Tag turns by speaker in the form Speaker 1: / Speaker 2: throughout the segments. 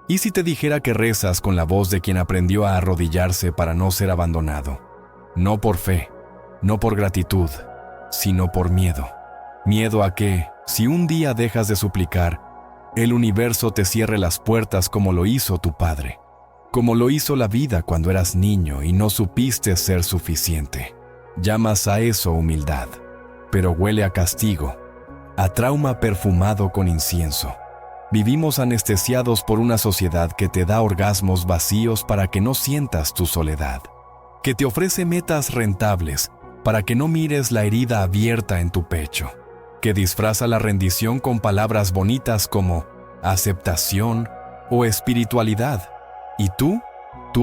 Speaker 1: ¿Y si te dijera que rezas con la voz de quien aprendió a arrodillarse para no ser abandonado? No por fe, no por gratitud, sino por miedo. Miedo a que, si un día dejas de suplicar, el universo te cierre las puertas como lo hizo tu padre, como lo hizo la vida cuando eras niño y no supiste ser suficiente. Llamas a eso humildad, pero huele a castigo, a trauma perfumado con incienso. Vivimos anestesiados por una sociedad que te da orgasmos vacíos para que no sientas tu soledad, que te ofrece metas rentables para que no mires la herida abierta en tu pecho, que disfraza la rendición con palabras bonitas como aceptación o espiritualidad. ¿Y tú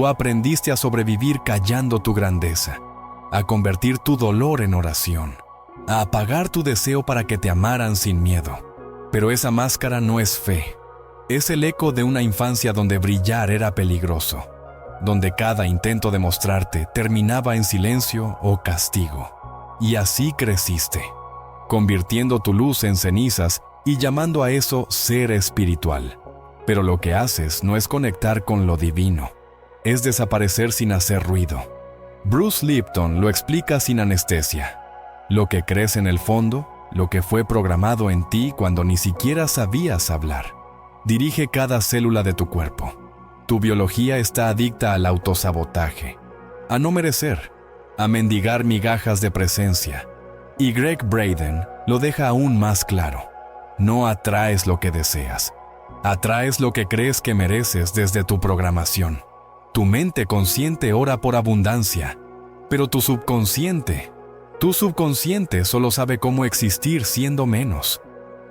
Speaker 1: aprendiste a sobrevivir callando tu grandeza, a convertir tu dolor en oración, a apagar tu deseo para que te amaran sin miedo. Pero esa máscara no es fe. Es el eco de una infancia donde brillar era peligroso, donde cada intento de mostrarte terminaba en silencio o castigo. Y así creciste, convirtiendo tu luz en cenizas y llamando a eso ser espiritual. Pero lo que haces no es conectar con lo divino, es desaparecer sin hacer ruido. Bruce Lipton lo explica sin anestesia. Lo que crees en el fondo, lo que fue programado en ti cuando ni siquiera sabías hablar, dirige cada célula de tu cuerpo. Tu biología está adicta al autosabotaje, a no merecer, a mendigar migajas de presencia. Y Greg Braden lo deja aún más claro. No atraes lo que deseas, atraes lo que crees que mereces desde tu programación. Tu mente consciente ora por abundancia, pero tu subconsciente solo sabe cómo existir siendo menos,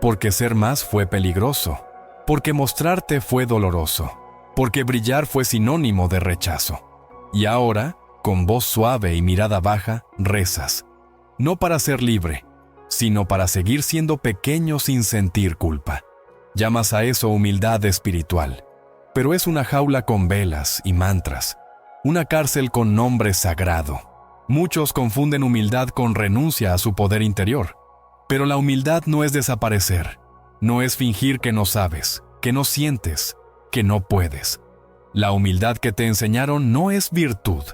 Speaker 1: porque ser más fue peligroso, porque mostrarte fue doloroso, porque brillar fue sinónimo de rechazo. Y ahora, con voz suave y mirada baja, rezas, no para ser libre, sino para seguir siendo pequeño sin sentir culpa. Llamas a eso humildad espiritual, pero es una jaula con velas y mantras, una cárcel con nombre sagrado. Muchos confunden humildad con renuncia a su poder interior, pero la humildad no es desaparecer, no es fingir que no sabes, que no sientes, que no puedes. La humildad que te enseñaron no es virtud,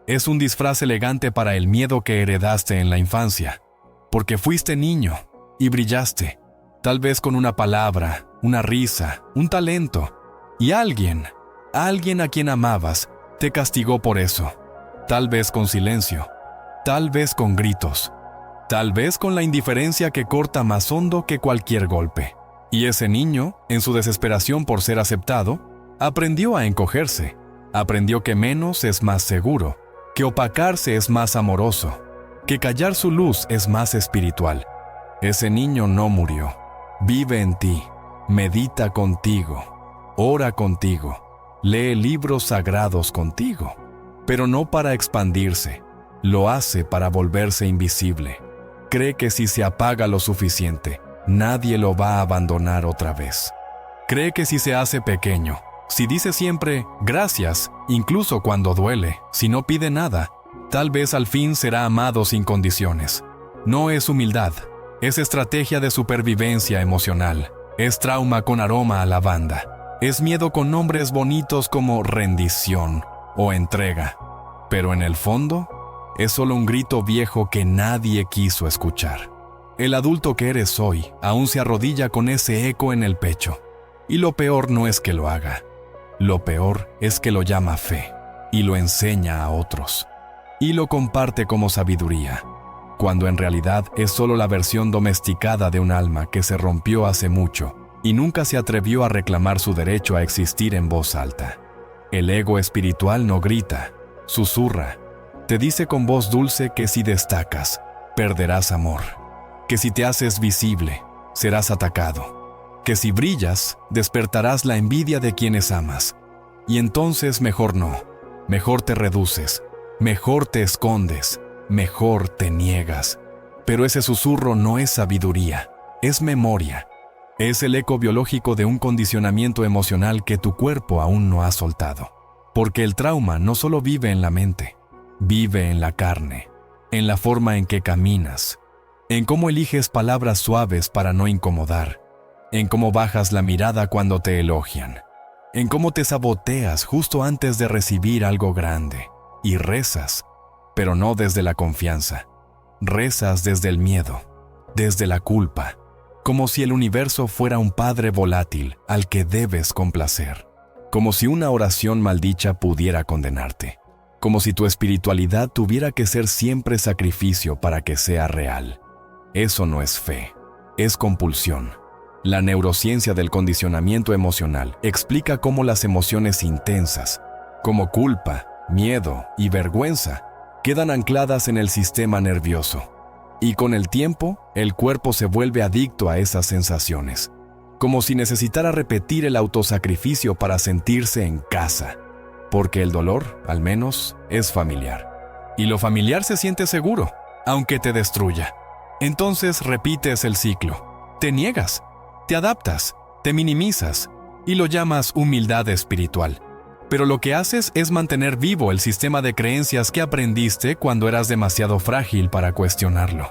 Speaker 1: es un disfraz elegante para el miedo que heredaste en la infancia, porque fuiste niño y brillaste, tal vez con una palabra, una risa, un talento, y alguien a quien amabas, te castigó por eso. Tal vez con silencio, tal vez con gritos, tal vez con la indiferencia que corta más hondo que cualquier golpe. Y ese niño, en su desesperación por ser aceptado, aprendió a encogerse, aprendió que menos es más seguro, que opacarse es más amoroso, que callar su luz es más espiritual. Ese niño no murió, vive en ti, medita contigo, ora contigo, lee libros sagrados contigo. Pero no para expandirse, lo hace para volverse invisible. Cree que si se apaga lo suficiente, nadie lo va a abandonar otra vez. Cree que si se hace pequeño, si dice siempre gracias, incluso cuando duele, si no pide nada, tal vez al fin será amado sin condiciones. No es humildad, es estrategia de supervivencia emocional, es trauma con aroma a lavanda, es miedo con nombres bonitos como rendición o entrega, pero en el fondo es solo un grito viejo que nadie quiso escuchar. El adulto que eres hoy aún se arrodilla con ese eco en el pecho, y lo peor no es que lo haga, lo peor es que lo llama fe, y lo enseña a otros, y lo comparte como sabiduría, cuando en realidad es solo la versión domesticada de un alma que se rompió hace mucho y nunca se atrevió a reclamar su derecho a existir en voz alta. El ego espiritual no grita, susurra. Te dice con voz dulce que si destacas, perderás amor. Que si te haces visible, serás atacado. Que si brillas, despertarás la envidia de quienes amas. Y entonces mejor no. Mejor te reduces. Mejor te escondes. Mejor te niegas. Pero ese susurro no es sabiduría, es memoria. Es el eco biológico de un condicionamiento emocional que tu cuerpo aún no ha soltado. Porque el trauma no solo vive en la mente, vive en la carne, en la forma en que caminas, en cómo eliges palabras suaves para no incomodar, en cómo bajas la mirada cuando te elogian, en cómo te saboteas justo antes de recibir algo grande, y rezas, pero no desde la confianza. Rezas desde el miedo, desde la culpa, como si el universo fuera un padre volátil al que debes complacer, como si una oración maldicha pudiera condenarte, como si tu espiritualidad tuviera que ser siempre sacrificio para que sea real. Eso no es fe, es compulsión. La neurociencia del condicionamiento emocional explica cómo las emociones intensas, como culpa, miedo y vergüenza, quedan ancladas en el sistema nervioso. Y con el tiempo, el cuerpo se vuelve adicto a esas sensaciones, como si necesitara repetir el autosacrificio para sentirse en casa, porque el dolor, al menos, es familiar. Y lo familiar se siente seguro, aunque te destruya. Entonces repites el ciclo. Te niegas, te adaptas, te minimizas y lo llamas humildad espiritual. Pero lo que haces es mantener vivo el sistema de creencias que aprendiste cuando eras demasiado frágil para cuestionarlo.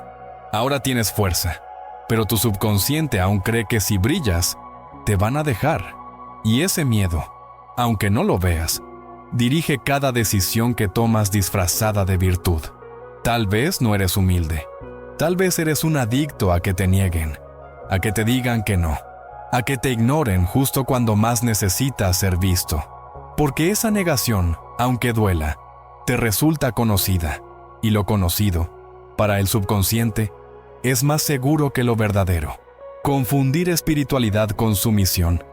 Speaker 1: Ahora tienes fuerza, pero tu subconsciente aún cree que si brillas, te van a dejar. Y ese miedo, aunque no lo veas, dirige cada decisión que tomas disfrazada de virtud. Tal vez no eres humilde. Tal vez eres un adicto a que te nieguen, a que te digan que no, a que te ignoren justo cuando más necesitas ser visto. Porque esa negación, aunque duela, te resulta conocida, y lo conocido, para el subconsciente, es más seguro que lo verdadero. Confundir espiritualidad con sumisión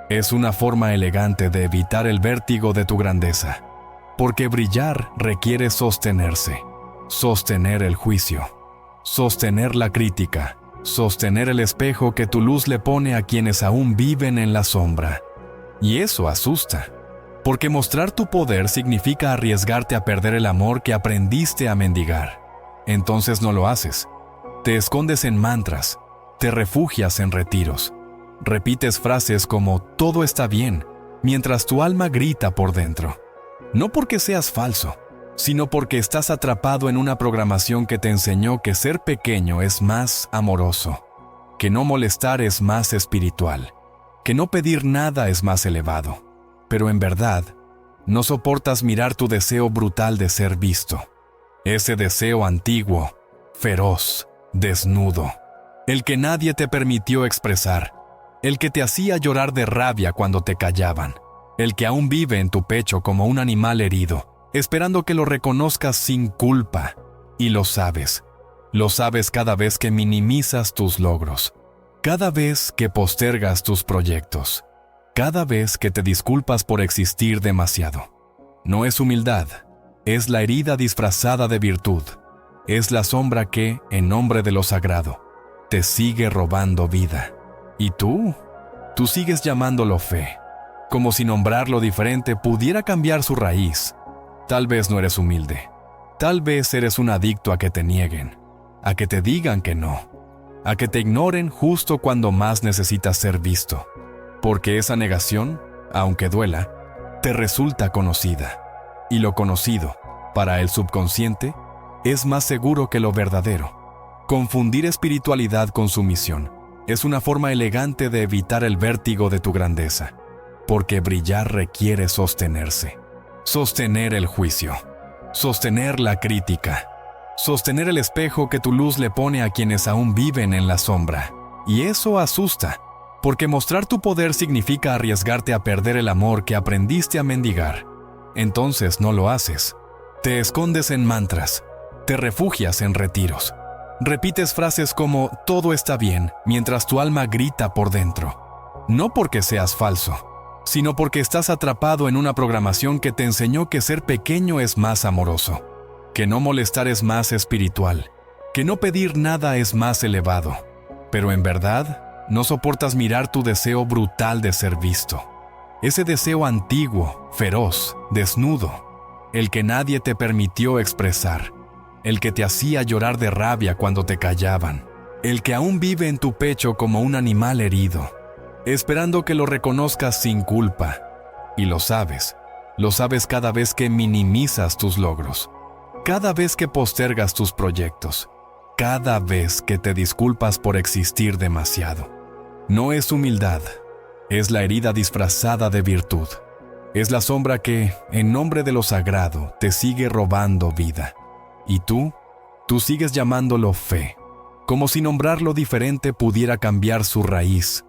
Speaker 1: es una forma elegante de evitar el vértigo de tu grandeza, porque brillar requiere sostenerse, sostener el juicio, sostener la crítica, sostener el espejo que tu luz le pone a quienes aún viven en la sombra. Y eso asusta. Porque mostrar tu poder significa arriesgarte a perder el amor que aprendiste a mendigar. Entonces no lo haces. Te escondes en mantras, te refugias en retiros. Repites frases como todo está bien, mientras tu alma grita por dentro. No porque seas falso, sino porque estás atrapado en una programación que te enseñó que ser pequeño es más amoroso, que no molestar es más espiritual, que no pedir nada es más elevado. Pero en verdad, no soportas mirar tu deseo brutal de ser visto. Ese deseo antiguo, feroz, desnudo. El que nadie te permitió expresar. El que te hacía llorar de rabia cuando te callaban. El que aún vive en tu pecho como un animal herido, esperando que lo reconozcas sin culpa. Y lo sabes. Lo sabes cada vez que minimizas tus logros. Cada vez que postergas tus proyectos. Cada vez que te disculpas por existir demasiado. No es humildad, es la herida disfrazada de virtud. Es la sombra que, en nombre de lo sagrado, te sigue robando vida. ¿Y tú? Tú sigues llamándolo fe, como si nombrarlo diferente pudiera cambiar su raíz. Tal vez no eres humilde. Tal vez eres un adicto a que te nieguen, a que te digan que no, a que te ignoren justo cuando más necesitas ser visto. Porque esa negación, aunque duela, te resulta conocida. Y lo conocido, para el subconsciente, es más seguro que lo verdadero. Confundir espiritualidad con sumisión es una forma elegante de evitar el vértigo de tu grandeza. Porque brillar requiere sostenerse. Sostener el juicio. Sostener la crítica. Sostener el espejo que tu luz le pone a quienes aún viven en la sombra. Y eso asusta. Porque mostrar tu poder significa arriesgarte a perder el amor que aprendiste a mendigar. Entonces no lo haces. Te escondes en mantras, te refugias en retiros. Repites frases como todo está bien, mientras tu alma grita por dentro. No porque seas falso, sino porque estás atrapado en una programación que te enseñó que ser pequeño es más amoroso, que no molestar es más espiritual, que no pedir nada es más elevado. Pero en verdad, no soportas mirar tu deseo brutal de ser visto. Ese deseo antiguo, feroz, desnudo. El que nadie te permitió expresar. El que te hacía llorar de rabia cuando te callaban. El que aún vive en tu pecho como un animal herido, esperando que lo reconozcas sin culpa. Y lo sabes cada vez que minimizas tus logros. Cada vez que postergas tus proyectos. Cada vez que te disculpas por existir demasiado. No es humildad, Es la herida disfrazada de virtud. Es la sombra que, en nombre de lo sagrado, te sigue robando vida. Y tú sigues llamándolo fe, como si nombrarlo diferente pudiera cambiar su raíz.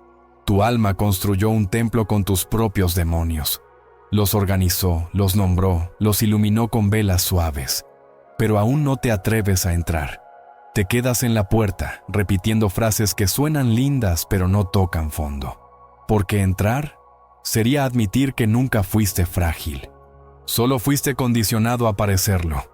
Speaker 1: Tu alma construyó un templo con tus propios demonios. Los organizó, los nombró, los iluminó con velas suaves. Pero aún no te atreves a entrar. Te quedas en la puerta, repitiendo frases que suenan lindas pero no tocan fondo. Porque entrar sería admitir que nunca fuiste frágil. Solo fuiste condicionado a parecerlo.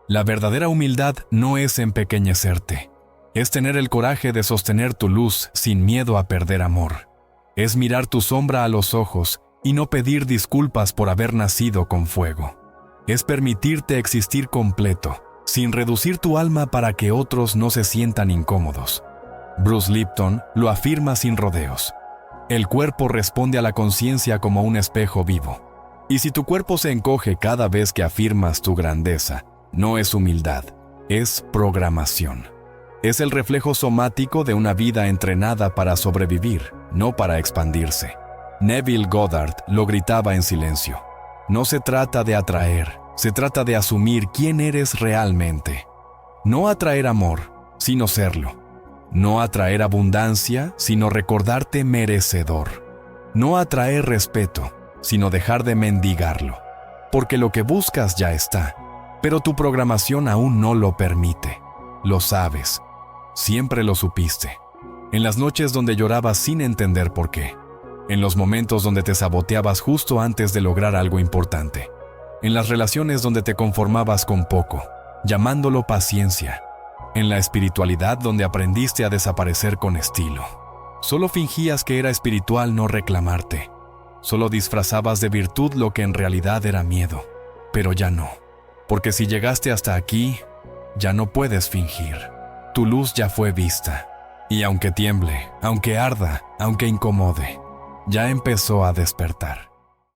Speaker 1: La verdadera humildad no es empequeñecerte. Es tener el coraje de sostener tu luz sin miedo a perder amor. Es mirar tu sombra a los ojos y no pedir disculpas por haber nacido con fuego. Es permitirte existir completo, sin reducir tu alma para que otros no se sientan incómodos. Bruce Lipton lo afirma sin rodeos. El cuerpo responde a la conciencia como un espejo vivo. Y si tu cuerpo se encoge cada vez que afirmas tu grandeza, no es humildad, es programación. Es el reflejo somático de una vida entrenada para sobrevivir, no para expandirse. Neville Goddard lo gritaba en silencio. No se trata de atraer, se trata de asumir quién eres realmente. No atraer amor, sino serlo. No atraer abundancia, sino recordarte merecedor. No atraer respeto, sino dejar de mendigarlo. Porque lo que buscas ya está, pero tu programación aún no lo permite. Lo sabes. Siempre lo supiste. En las noches donde llorabas sin entender por qué. En los momentos donde te saboteabas justo antes de lograr algo importante. En las relaciones donde te conformabas con poco, llamándolo paciencia. En la espiritualidad donde aprendiste a desaparecer con estilo. Solo fingías que era espiritual no reclamarte. Solo disfrazabas de virtud lo que en realidad era miedo. Pero ya no. Porque si llegaste hasta aquí, ya no puedes fingir. Tu luz ya fue vista. Y aunque tiemble, aunque arda, aunque incomode, ya empezó a despertar.